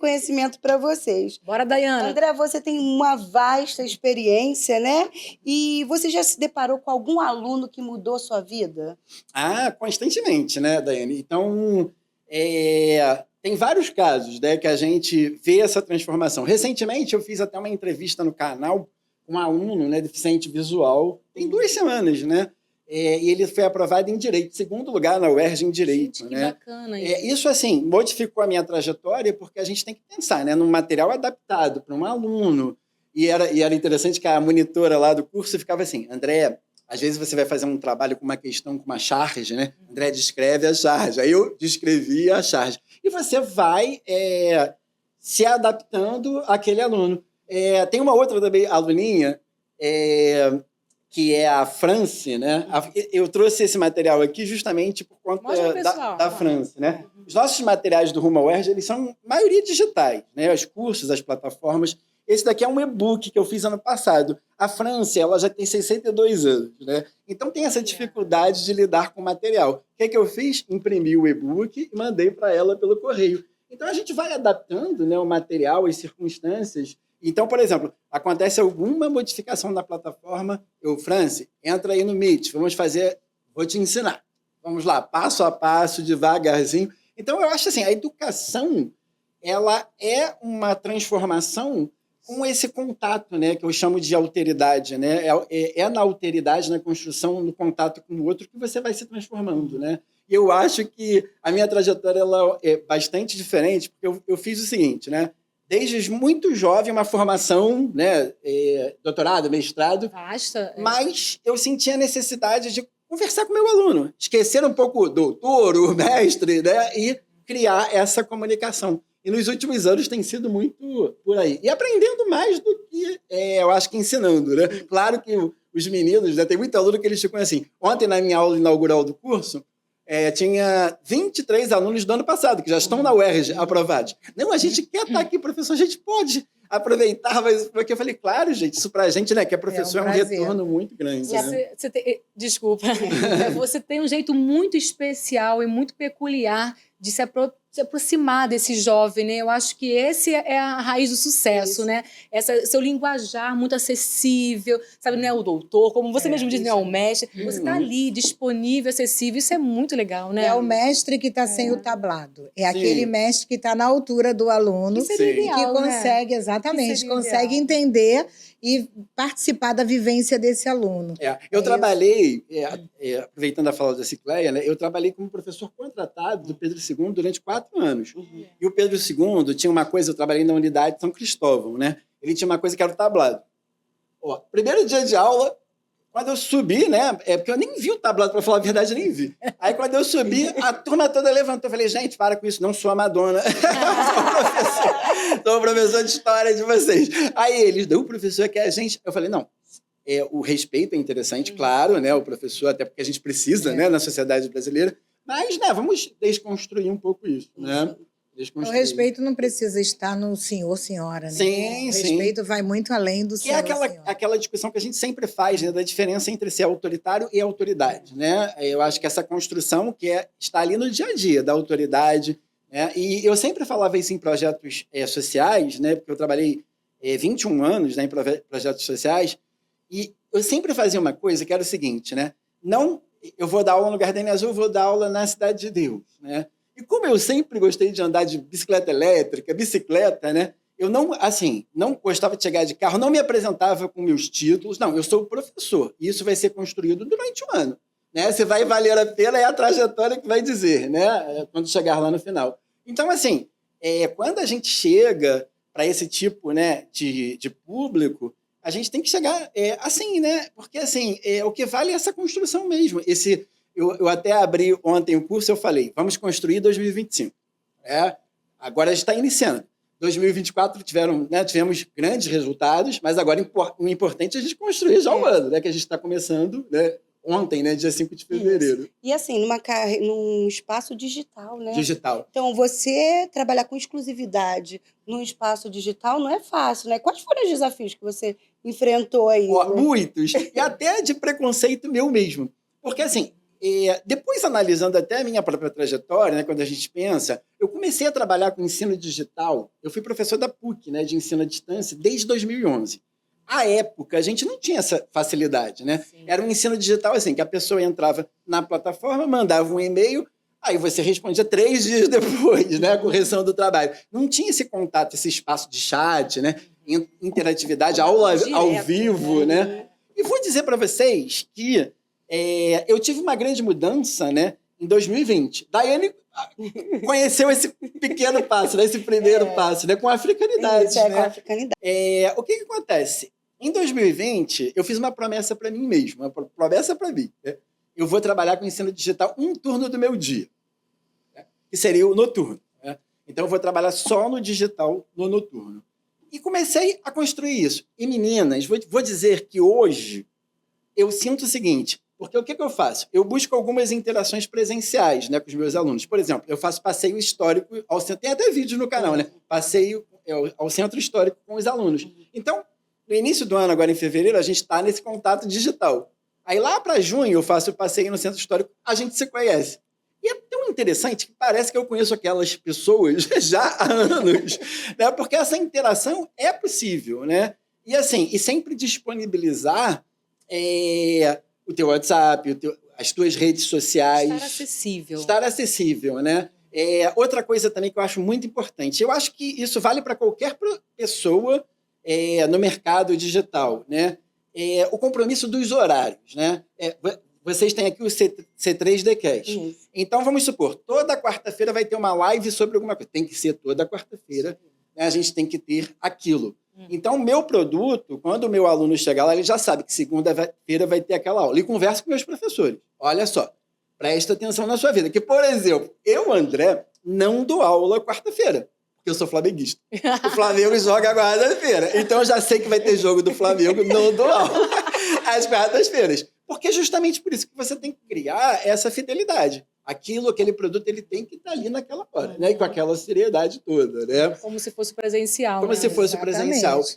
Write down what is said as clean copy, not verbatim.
conhecimento para vocês. Bora, Daiana. André, você tem uma vasta experiência, né? E você já se deparou com algum aluno que mudou sua vida? Constantemente, né, Daiane? Então, tem vários casos, né, que a gente vê essa transformação. Recentemente, eu fiz até uma entrevista no canal com um aluno, né, deficiente visual, tem 2 semanas, né? E ele foi aprovado em Direito, segundo lugar na UERJ em Direito. Gente, que né? bacana isso. Isso, assim, modificou a minha trajetória, porque a gente tem que pensar, né, num material adaptado para um aluno. E era interessante que a monitora lá do curso ficava assim, André, às vezes você vai fazer um trabalho com uma questão, com uma charge, né? André descreve a charge. Aí eu descrevia a charge. E você vai se adaptando àquele aluno. Tem uma outra também, aluninha, que é a France, né? Eu trouxe esse material aqui justamente por conta da France, né? Os nossos materiais do Rumo ao UERJ, eles são, maioria, digitais, né? Os cursos, as plataformas. Esse daqui é um e-book que eu fiz ano passado. A France, ela já tem 62 anos, né? Então tem essa dificuldade de lidar com o material. O que eu fiz? Imprimi o e-book e mandei para ela pelo correio. Então a gente vai adaptando, né, o material, as circunstâncias. Então, por exemplo, acontece alguma modificação na plataforma, France, entra aí no Meet, vou te ensinar. Vamos lá, passo a passo, devagarzinho. Então, eu acho assim, a educação, ela é uma transformação com esse contato, né, que eu chamo de alteridade, né? Na alteridade, na construção, no contato com o outro, que você vai se transformando, né? E eu acho que a minha trajetória ela é bastante diferente, porque eu fiz o seguinte, né? Desde muito jovem, uma formação, né, doutorado, mestrado, Basta. Mas eu sentia a necessidade de conversar com o meu aluno, esquecer um pouco o doutor, o mestre, né, e criar essa comunicação. E nos últimos anos tem sido muito por aí. E aprendendo mais do que, eu acho que ensinando, né? Claro que os meninos, né, tem muito aluno que eles ficam assim. Ontem, na minha aula inaugural do curso, tinha 23 alunos do ano passado, que já estão na UERJ aprovados. Não, a gente quer estar aqui, professor, a gente pode aproveitar, mas porque eu falei, claro, gente, isso pra gente, né, que é professor, é um retorno muito grande. Né? Desculpa, você tem um jeito muito especial e muito peculiar de se aproximar desse jovem, né? Eu acho que esse é a raiz do sucesso, né? Seu linguajar muito acessível, sabe? Não é o doutor, como você mesmo diz, não é o mestre. Você está ali, disponível, acessível, isso é muito legal, né? É o mestre que está sem o tablado. É aquele mestre que está na altura do aluno, que ideal, que consegue, né? exatamente, consegue entender e participar da vivência desse aluno. Eu trabalhei, aproveitando a fala da Cicleia, né, eu trabalhei como professor contratado do Pedro II durante 4 anos. E o Pedro II tinha uma coisa, eu trabalhei na unidade de São Cristóvão, né? Ele tinha uma coisa que era o tablado. Primeiro dia de aula, quando eu subi, né? Porque eu nem vi o tablado, para falar a verdade, eu nem vi. Aí, quando eu subi, a turma toda levantou. Eu falei, gente, para com isso, não sou a Madonna. Sou o professor de história de vocês. Aí eles, o professor que é a gente... Eu falei, não, o respeito é interessante, claro, né? O professor, até porque a gente precisa, né? Na sociedade brasileira. Mas, né, vamos desconstruir um pouco isso, né? O respeito não precisa estar no senhor, senhora, né? Sim, o respeito vai muito além do senhor, senhora. Aquela discussão que a gente sempre faz, né, da diferença entre ser autoritário e autoridade, né? Eu acho que essa construção que está ali no dia a dia da autoridade, né? E eu sempre falava isso em projetos sociais, né? Porque eu trabalhei 21 anos, né, em projetos sociais, e eu sempre fazia uma coisa que era o seguinte, né? Não, eu vou dar aula no Gardenia Azul, vou dar aula na Cidade de Deus, né? E como eu sempre gostei de andar de bicicleta elétrica, bicicleta, né? Eu não gostava de chegar de carro, não me apresentava com meus títulos. Não, eu sou professor. E isso vai ser construído durante um ano. Né? Se vai valer a pena, é a trajetória que vai dizer, né? Quando chegar lá no final. Então, assim, quando a gente chega para esse tipo, né, de público, a gente tem que chegar assim, né? Porque, assim, o que vale é essa construção mesmo. Eu até abri ontem o curso e eu falei, vamos construir 2025. Agora a gente está iniciando. 2024 tivemos grandes resultados, mas agora o importante é a gente construir já o ano, né, que a gente está começando, né, ontem, né, dia 5 de fevereiro. Isso. E assim, num espaço digital, né? Digital. Então, você trabalhar com exclusividade num espaço digital não é fácil, né? Quais foram os desafios que você enfrentou aí? Muitos. E até de preconceito meu mesmo. Porque, assim, Depois, analisando até a minha própria trajetória, né, quando a gente pensa, eu comecei a trabalhar com ensino digital. Eu fui professor da PUC, né, de ensino à distância, desde 2011. À época, a gente não tinha essa facilidade, né? Sim. Era um ensino digital assim, que a pessoa entrava na plataforma, mandava um e-mail, aí você respondia 3 dias depois, né, a correção do trabalho. Não tinha esse contato, esse espaço de chat, né, interatividade, aula Direto, ao vivo, né? E vou dizer para vocês que eu tive uma grande mudança, né, em 2020. Daiane conheceu esse pequeno passo, né, esse primeiro passo, né, com a africanidade. Isso, com a né? africanidade. O que acontece? Em 2020, eu fiz uma promessa para mim mesmo, uma promessa para mim. Né? Eu vou trabalhar com ensino digital um turno do meu dia, né? Que seria o noturno. Né? Então, eu vou trabalhar só no digital, no noturno. E comecei a construir isso. E, meninas, vou dizer que hoje eu sinto o seguinte, porque o que eu faço? Eu busco algumas interações presenciais, né, com os meus alunos. Por exemplo, eu faço passeio histórico ao centro, tem até vídeo no canal, né? Passeio ao centro histórico com os alunos. Então, no início do ano, agora em fevereiro, a gente está nesse contato digital. Aí lá para junho eu faço o passeio no centro histórico, a gente se conhece. E é tão interessante que parece que eu conheço aquelas pessoas já há anos, né? Porque essa interação é possível, né? E assim, e sempre disponibilizar o teu WhatsApp, as tuas redes sociais. Estar acessível. Estar acessível, né? Outra coisa também que eu acho muito importante, eu acho que isso vale para qualquer pessoa no mercado digital, né? O compromisso dos horários, né? Vocês têm aqui o C3Dcast. Então, vamos supor, toda quarta-feira vai ter uma live sobre alguma coisa. Tem que ser toda quarta-feira, né? A gente tem que ter aquilo. Então, o meu produto, quando o meu aluno chegar lá, ele já sabe que segunda-feira vai ter aquela aula. E converso com meus professores. Olha só, presta atenção na sua vida. Que, por exemplo, eu, André, não dou aula quarta-feira. Porque eu sou flamenguista. O Flamengo joga quarta-feira. Então, eu já sei que vai ter jogo do Flamengo, não dou aula às quartas-feiras. Porque é justamente por isso que você tem que criar essa fidelidade. Aquele produto, ele tem que estar ali naquela hora, né? E com aquela seriedade toda, né? Como se fosse presencial. Como né? se fosse presencial. Exatamente.